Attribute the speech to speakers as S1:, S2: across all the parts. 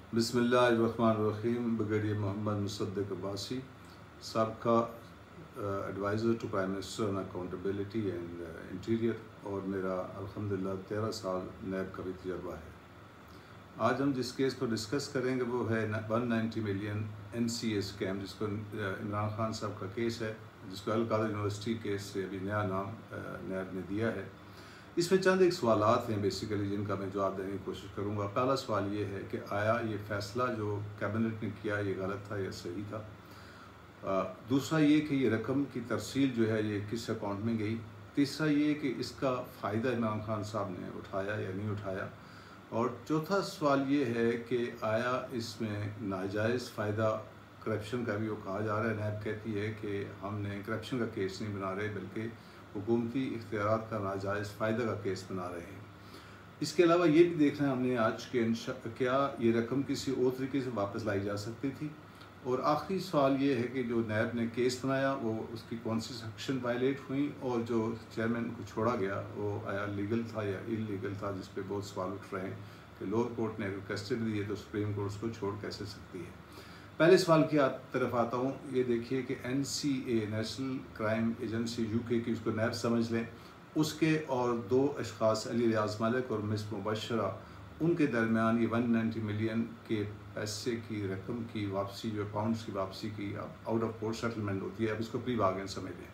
S1: बिस्मिल्लाहिर्रहमानिर्रहीम। ब्रिगेडियर मोहम्मद मुसद्दिक अब्बासी, सबका adviser to prime minister on accountability and interior, और मेरा अल्हम्दुलिल्लाह 13 साल नैब का भी तजर्बा है। आज हम जिस केस को डिस्कस करेंगे वो है 190 मिलियन NCA स्कैम, जिसको इमरान खान साहब का केस है, जिसको अल कादर यूनिवर्सिटी केस से अभी नया नाम नैब ने दिया है। इसमें चंद एक सवालात हैं बेसिकली जिनका मैं जवाब देने की कोशिश करूँगा। पहला सवाल ये है कि आया ये फ़ैसला जो कैबिनेट ने किया ये गलत था या सही था। दूसरा ये कि ये रकम की तरसील जो है ये किस अकाउंट में गई। तीसरा ये कि इसका फ़ायदा इमरान खान साहब ने उठाया या नहीं उठाया। और चौथा सवाल ये है कि आया इसमें नाजायज़ फ़ायदा करप्शन का भी वो कहा जा रहा है। नैब कहती है कि हमने करप्शन का केस नहीं बना रहे बल्कि हुकूमती इख्तियारात का नाजायज़ फ़ायदा का केस बना रहे हैं। इसके अलावा ये भी देखना है हमने आज के क्या ये रकम किसी और तरीके से वापस लाई जा सकती थी। और आखिरी सवाल ये है कि जो नैब ने केस बनाया वो उसकी कौन सी सेक्शन वायलेट हुई, और जो चेयरमैन को छोड़ा गया वो आया लीगल था या इलीगल था, जिस पे बहुत सवाल उठ रहे हैं कि लोअर कोर्ट ने अगर कस्टडी दी है तो सुप्रीम कोर्ट उसको छोड़ कैसे सकती है। पहले सवाल की तरफ आता हूँ। ये देखिए कि NCA national crime agency UK की, उसको नैब समझ लें, उसके और दो अशख़ास अली रियाज मलिक और मिस मुबशरा, उनके दरमियान ये 190 मिलियन के पैसे की रकम की वापसी, जो अकाउंट्स की वापसी की आउट ऑफ कोर्ट सेटलमेंट होती है, अब इसको प्री बार्गेन समझ लें।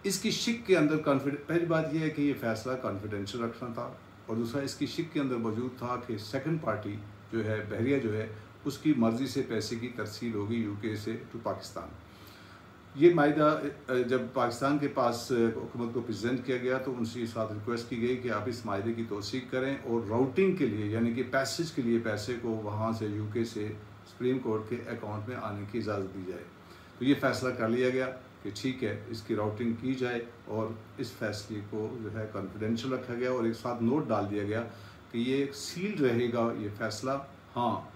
S1: इसकी शिक के अंदर पहली बात यह है कि ये फ़ैसला कॉन्फिडेंशियल रखना था, और दूसरा इसकी शिक के अंदर मौजूद था कि सेकंड पार्टी जो है बहरिया जो है उसकी मर्ज़ी से पैसे की तरसील होगी UK से टू पाकिस्तान। ये मायदा जब पाकिस्तान के पास हुकूमत को प्रेजेंट किया गया तो उनसे इस बात रिक्वेस्ट की गई कि आप इस मायदे की तौसीक करें और राउटिंग के लिए यानी कि पैसेज के लिए पैसे को वहाँ से UK से सुप्रीम कोर्ट के अकाउंट में आने की इजाज़त दी जाए। तो ये फ़ैसला कर लिया गया कि ठीक है, इसकी राउटिंग की जाए, और इस फैसले को जो है कॉन्फिडेंशियल रखा गया, और एक साथ नोट डाल दिया गया कि ये सील्ड रहेगा ये फ़ैसला। हाँ,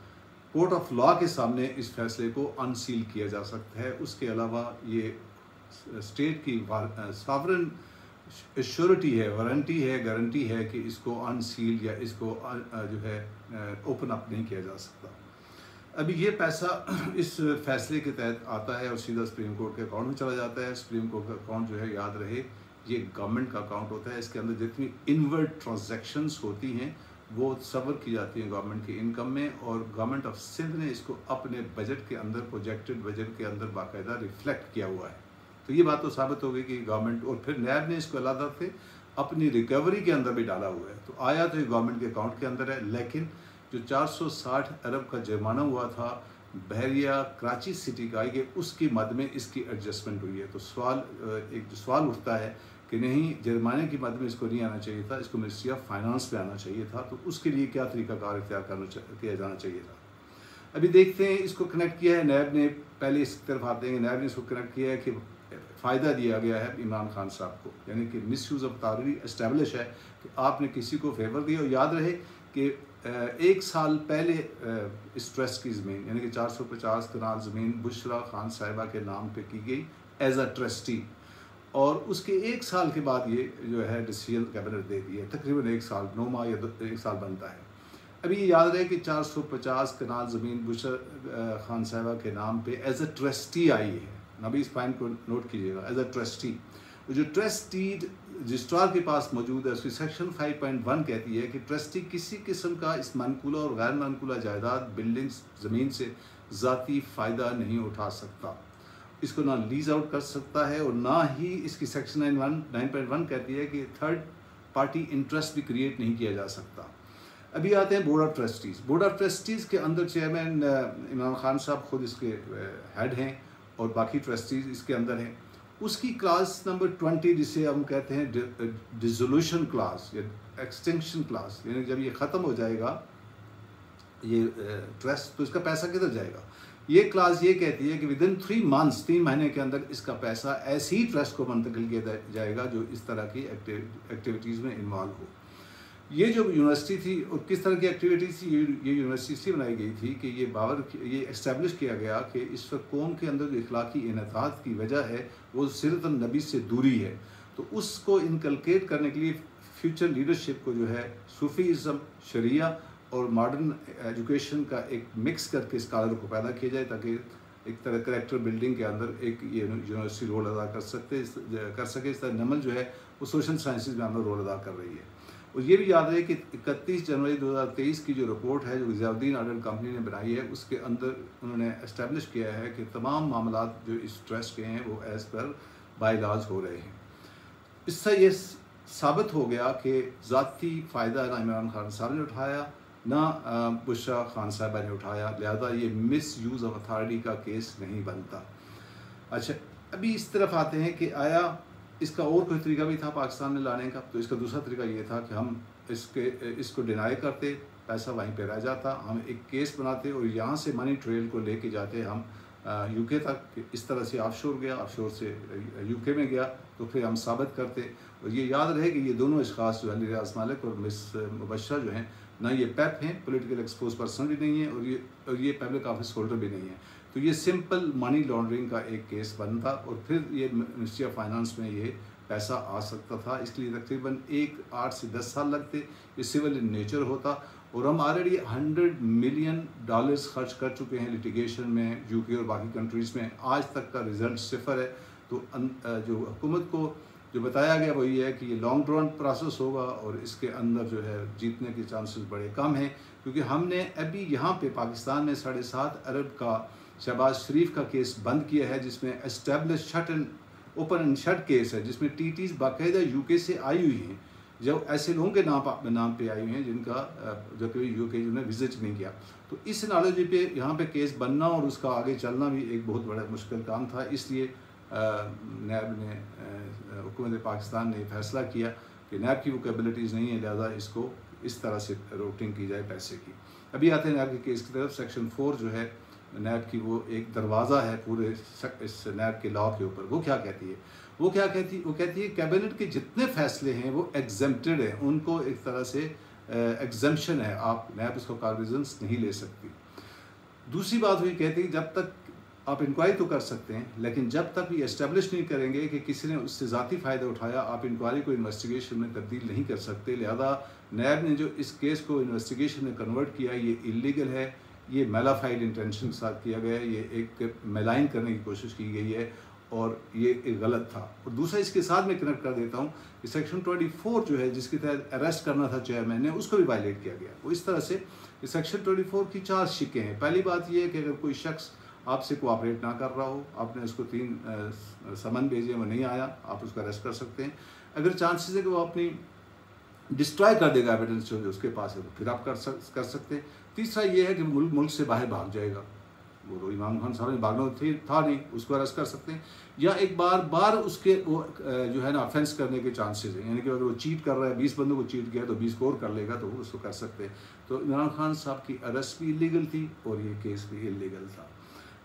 S1: कोर्ट ऑफ लॉ के सामने इस फैसले को अनसील किया जा सकता है। उसके अलावा ये स्टेट की सॉवरेन श्योरिटी है, वारंटी है, गारंटी है कि इसको अनसील या इसको जो है ओपन अप नहीं किया जा सकता। अभी ये पैसा इस फैसले के तहत आता है और सीधा सुप्रीम कोर्ट के अकाउंट में चला जाता है। सुप्रीम कोर्ट का अकाउंट जो है, याद रहे, ये गवर्नमेंट का अकाउंट होता है। इसके अंदर जितनी इनवर्ड ट्रांजैक्शंस होती हैं वो सवर की जाती हैं गवर्नमेंट की इनकम में, और गवर्नमेंट ऑफ सिंध ने इसको अपने बजट के अंदर, प्रोजेक्टेड बजट के अंदर बाकायदा रिफ्लेक्ट किया हुआ है। तो ये बात तो साबित हो गई कि गवर्नमेंट, और फिर नैब ने इसको अलग से अपनी रिकवरी के अंदर भी डाला हुआ है। तो आया तो ये गवर्नमेंट के अकाउंट के अंदर है, लेकिन जो 460 अरब का जुर्माना हुआ था बहरिया कराची सिटी का, ये उसकी मद में इसकी एडजस्टमेंट हुई है। तो एक सवाल उठता है कि नहीं, जुर्माने की मद में इसको नहीं आना चाहिए था, इसको मिनिस्ट्री ऑफ फाइनेंस पे आना चाहिए था। तो उसके लिए क्या तरीकाकार इख्तियार किया जाना चाहिए था। अभी देखते हैं, इसको कनेक्ट किया है नैब ने। पहले इस तरफ आते हैं, नैब ने इसको कनेक्ट किया है कि फ़ायदा दिया गया है इमरान खान साहब को, यानी कि miss use of authority establish है कि आपने किसी को फेवर दिया। और याद रहे कि 1 साल पहले इस ट्रस्ट की ज़मीन यानी कि 450 कनाल ज़मीन बुशरा खान साहिबा के नाम पे की गई एज अ ट्रस्टी, और उसके 1 साल के बाद ये जो है डिसीजन कैबिनेट दे दिया। तकरीबन 1 साल, 9 माह या 1 साल बनता है। अभी ये याद रहे कि 450 कनाल ज़मीन बुशरा खान साहिबा के नाम पे एज अ ट्रस्टी आई है। अभी इस पॉइंट को नोट कीजिएगा, एज अ ट्रस्टी। जो ट्रस्टी रजिस्ट्रार के पास मौजूद है, उसकी सेक्शन 5.1 कहती है कि ट्रस्टी किसी किस्म का इस मनकूला और गैर मनकूला जायदाद, बिल्डिंग्स, ज़मीन से ज़ाती फ़ायदा नहीं उठा सकता। इसको ना लीज आउट कर सकता है, और ना ही इसकी सेक्शन 9.1 कहती है कि थर्ड पार्टी इंटरेस्ट भी क्रिएट नहीं किया जा सकता। अभी आते हैं board of trustees. Board of trustees के अंदर चेयरमैन इमरान खान साहब खुद इसके हेड हैं, और बाकी ट्रस्टीज़ इसके अंदर हैं। उसकी क्लास नंबर 20, जिसे हम कहते हैं डिसोल्यूशन क्लास या एक्सटेंशन क्लास, यानी जब ये ख़त्म हो जाएगा ये ट्रस्ट, तो इसका पैसा किधर जाएगा। ये क्लास ये कहती है कि विदिन 3 मंथ्स, 3 महीने के अंदर इसका पैसा ऐसे ही ट्रस्ट को मुंतकिल किया जाएगा जो इस तरह की एक्टिविटीज़ में इन्वॉल्व हो। ये जो यूनिवर्सिटी थी और किस तरह की एक्टिविटीज़ थी, ये यूनिवर्सिटी इसलिए बनाई गई थी कि ये इस्टेब्लिश किया गया कि इस वक्त कौम के अंदर जो इखलाकी इनताद की वजह है वो सीरत नबी से दूरी है। तो उसको इनकलकेट करने के लिए फ्यूचर लीडरशिप को जो है सूफीज़म, शरिया और मॉडर्न एजुकेशन का एक मिक्स करके स्कॉलर को पैदा किया जाए, ताकि एक तरह करेक्टर बिल्डिंग के अंदर एक ये यूनिवर्सिटी रोल अदा कर सके। इस तरह नमल जो है वो सोशल साइंसेज में अंदर रोल अदा कर रही है। और ये भी याद रहे कि 31 जनवरी 2023 की जो रिपोर्ट है जो गिज़ाउद्दीन ऑडिट कंपनी ने बनाई है, उसके अंदर उन्होंने एस्टेब्लिश किया है कि तमाम मामला जो इस ट्रस्ट के हैं वो एज़ पर बाय लॉज हो रहे हैं। इससे ये साबित हो गया कि ज़ाती फ़ायदा ना इमरान खान साहब ने उठाया, ना बुशरा खान साहबा ने उठाया, लिहाजा ये मिस यूज़ ऑफ अथॉरिटी का केस नहीं बनता। अच्छा, अभी इस तरफ आते हैं कि आया इसका और कोई तरीका भी था पाकिस्तान में लाने का। तो इसका दूसरा तरीका ये था कि हम इसको डिनाई करते, पैसा वहीं पे रह जाता, हम एक केस बनाते और यहाँ से मनी ट्रेल को लेके जाते हम यूके तक। इस तरह से ऑफशोर गया, ऑफशोर से यूके में गया, तो फिर हम साबित करते। और ये याद रहे कि ये दोनों अशखास जो है रियाज मालिक और मिस मुबशरा जो हैं, ना ये पैप हैं, पॉलिटिकल एक्सपोज पर्सन भी नहीं है, और ये पब्लिक ऑफिस होल्डर भी नहीं है। तो ये सिंपल मनी लॉन्ड्रिंग का एक केस बनता और फिर ये मिनिस्ट्री ऑफ फाइनेंस में ये पैसा आ सकता था। इसलिए तकरीबन 8 से 10 साल लगते। ये सिविल इन नेचर होता और हम ऑलरेडी $100 मिलियन खर्च कर चुके हैं लिटिगेशन में, यूके और बाकी कंट्रीज़ में। आज तक का रिज़ल्ट 0 है। तो जो हुकूमत को जो बताया गया वो ये है कि ये लॉन्ग ड्रॉन प्रोसेस होगा और इसके अंदर जो है जीतने के चांसेस बड़े कम हैं, क्योंकि हमने अभी यहाँ पे पाकिस्तान में 7.5 अरब का शहबाज शरीफ का केस बंद किया है, जिसमें establish shut and open and shut case है, जिसमें टीटीज बाकायदा यूके से आई हुई हैं, जो ऐसे लोगों के नाम पे आई हुई हैं जिनका जो कभी यूके जिन्होंने विजिट नहीं किया। तो इस एनालॉजी पे यहाँ पे केस बनना और उसका आगे चलना भी एक बहुत बड़ा मुश्किल काम था। इसलिए नैब ने हुकूमत पाकिस्तान ने फैसला किया कि नैब की वो कैपेबिलिटीज़ नहीं है, लिहाजा इसको इस तरह से रूटिंग की जाए पैसे की। अभी आते हैं नैब के केस की तरफ। सेक्शन 4 जो है नैब की वो एक दरवाज़ा है पूरे इस नैब के लॉ के ऊपर। वो क्या कहती है? वो कहती है कैबिनेट के जितने फैसले हैं वो एग्जेम्प्टेड हैं, उनको एक तरह से एग्जेम्पशन है, आप नैब उसको कॉग्निजेंस नहीं ले सकती। दूसरी बात हुई, कहती है जब तक आप इंक्वायरी तो कर सकते हैं, लेकिन जब तक ये एस्टेब्लिश नहीं करेंगे कि किसी ने उससे ज़ाती फ़ायदा उठाया, आप इंक्वायरी को इन्वेस्टिगेशन में तब्दील नहीं कर सकते। लिहाजा नैब ने जो इस केस को इन्वेस्टिगेशन में कन्वर्ट किया, ये इलीगल है, ये मेलाफाइड इंटेंशन के साथ किया गया है, ये एक मेलाइन करने की कोशिश की गई है और ये एक गलत था। और दूसरा इसके साथ मैं कनेक्ट कर देता हूँ कि सेक्शन 24 जो है जिसके तहत अरेस्ट करना था चेयरमैन ने, उसको भी वायलेट किया गया। वो इस तरह से सेक्शन 24 की 4 शिकें हैं। पहली बात ये है कि अगर कोई शख्स आपसे कोऑपरेट ना कर रहा हो, आपने उसको 3 समन भेजे, वो नहीं आया, आप उसको अरेस्ट कर सकते हैं। अगर चांसेस है कि वो अपनी डिस्ट्रॉय कर देगा एविडेंस जो उसके पास है, तो फिर आप कर सकते हैं। तीसरा ये है कि मुल्क से बाहर भाग जाएगा, वो तो इमाम खान साहब ने भागना था नहीं, उसको अरेस्ट कर सकते हैं। या एक बार उसके वो जो है ना ऑफेंस करने के चांसेस हैं, यानी कि अगर वो चीट कर रहा है, 20 बंदों को चीट किया तो 20 को और कर लेगा, तो वो उसको कर सकते हैं। तो इमरान खान साहब की अरेस्ट भी इलीगल थी और ये केस भी इलीगल था।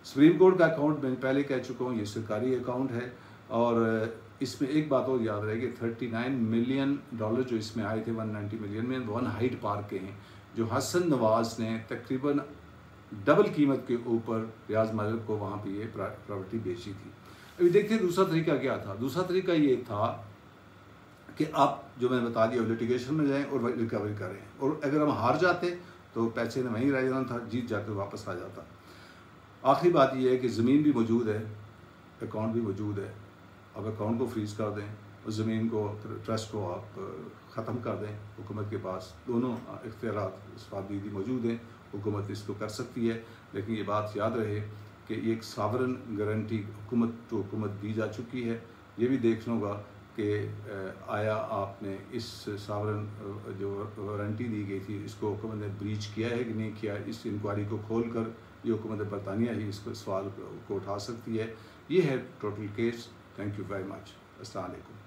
S1: सुप्रीम कोर्ट का अकाउंट मैं पहले कह चुका हूँ, ये सरकारी अकाउंट है। और इसमें एक बात और याद रहेगी, $39 मिलियन जो इसमें आए थे 190 मिलियन में, वन हाइट पार्क के हैं, जो हसन नवाज ने तकरीबन डबल कीमत के ऊपर रियाज मालिक को वहाँ पे ये प्रॉपर्टी बेची थी। अभी देखिए दूसरा तरीका क्या था। दूसरा तरीका ये था कि आप जो मैंने बता दिया लिटिगेशन में जाएं और रिकवरी करें, और अगर हम हार जाते तो पैसे ने वहीं रह जाना था, जीत जाकर वापस आ जाता। आखिरी बात यह है कि ज़मीन भी मौजूद है, अकाउंट भी मौजूद है। अब अकाउंट को फ्रीज़ कर दें और ज़मीन को, ट्रस्ट को आप ख़त्म कर दें, हुकूमत के पास दोनों इख्तियारात इस्पादीदी मौजूद हैं, हुकूमत इसको कर सकती है। लेकिन ये बात याद रहे कि ये एक सावरन गारंटी हुकूमत दी जा चुकी है। ये भी देखना होगा कि आया आपने इस सावरन जो वारंटी दी गई थी, इसको हुकूमत ने ब्रीच किया है कि नहीं किया। इस इंक्वायरी को खोल कर ये हुकूमत बरतानिया ही इसको सवाल को उठा सकती है। ये है total case. Thank you very much. अस्सलाम वालेकुम।